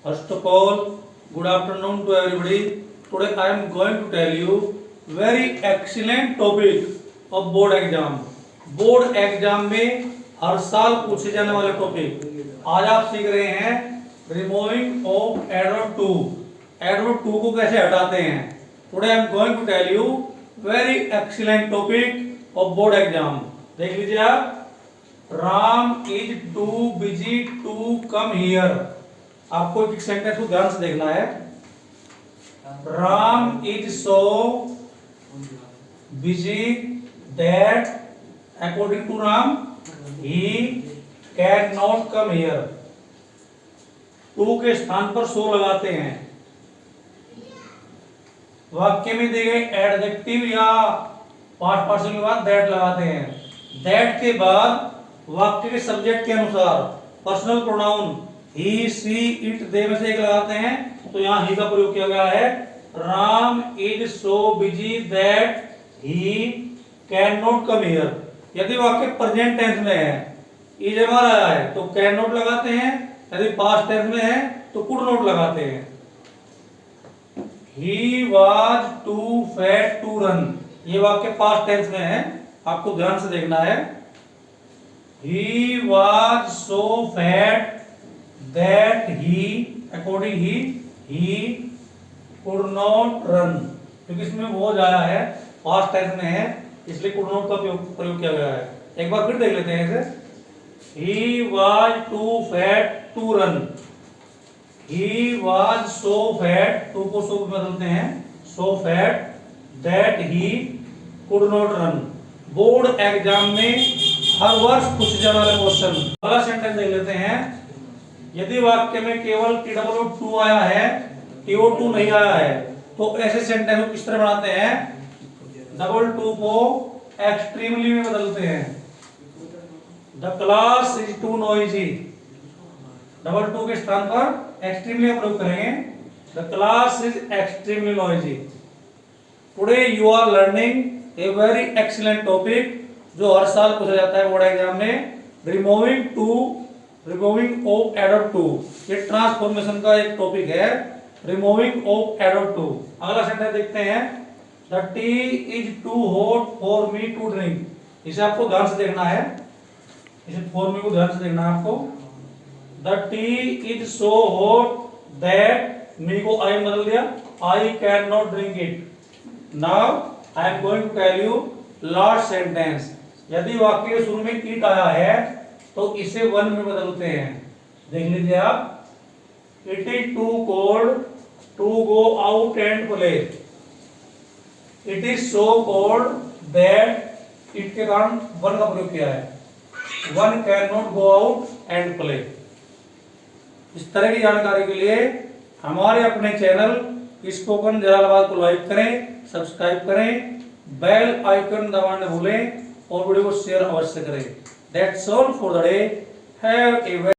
First of all, good afternoon to everybody. Today I am going to tell you very excellent topic of board exam. Board exam में हर साल पूछे जाने वाले topic आज आप सीख रहे हैं रिमूविंग ऑफ एरर 2। एरर 2 को कैसे हटाते हैं। Today I am going to tell you very excellent topic of board exam. देख लीजिए आप, Ram is too busy to come here. आपको एक सेंटेंस को ध्यान से देखना है। Ram is so busy that according to Ram he cannot come here। To के स्थान पर सो लगाते हैं। वाक्य में दिए गए एडजेक्टिव या पार्ट पार्सल के बाद दैट लगाते हैं। दैट के बाद वाक्य के सब्जेक्ट के अनुसार personal pronoun he see it they में से एक लगाते हैं। तो यहाँ ही का प्रयोग किया गया है। Ram is so busy that he can not come here. यदि वाक्य प्रेजेंट टेंस में है, इज एमआर आया है तो कैन नॉट लगाते हैं। यदि पास्ट टेंस में है तो कुड नॉट लगाते हैं। He was too fat to run, ये वाक्य पास्ट टेंस में है, आपको ध्यान से देखना है। ही was so fat that he according he could not run. क्योंकि इसमें वो आया है पास्ट टेंस में है, इसलिए कुड नॉट का प्रयोग किया गया है। एक बार फिर देख लेते हैं इसे। He was too fat to run. He was so fat, to को सो बदलते हैं, so fat that he could not run. Board exam में हर वर्ष पूछे जाने वाले क्वेश्चन। अगला सेंटेंस देख लेते हैं। यदि वाक्य में केवल TWO आया है, TO2 नहीं आया है, तो ऐसे सेंटेंस को किस तरह बनाते हैं। डबल टू को एक्सट्रीमली में बदलते हैं। The class is too noisy. Double to के स्थान पर एक्सट्रीमली का प्रयोग करेंगे। The class is extremely noisy. Today you are learning a very excellent topic जो हर साल पूछा जाता है बोर्ड एग्जाम में। Removing of error 2। ये ट्रांसफॉर्मेशन का एक टॉपिक है, रिमूविंग ऑफ एरर 2। अगला सेंटेंस देखते हैं। The tea is too hot for me to drink। इसे आपको ध्यान से देखना है, इसे for me को ध्यान से देखना है आपको। The tea is so hot that me को I बदल दिया, I cannot drink it। Now I am going to tell you last sentence। यदि वाक्य के शुरू में it आया है तो इसे one में बदलते हैं। देख लीजिए आप। It is too cold to go out and play। It is so cold that it के कारण वन का प्रयोग किया है। One can not go out and play. इस तरह की जानकारी के लिए हमारे अपने चैनल स्पोकन जलालाबाद को लाइक करें, सब्सक्राइब करें, बेल आइकन दबाना न भूलें और वीडियो को शेयर अवश्य करें। That's all for the day. Have a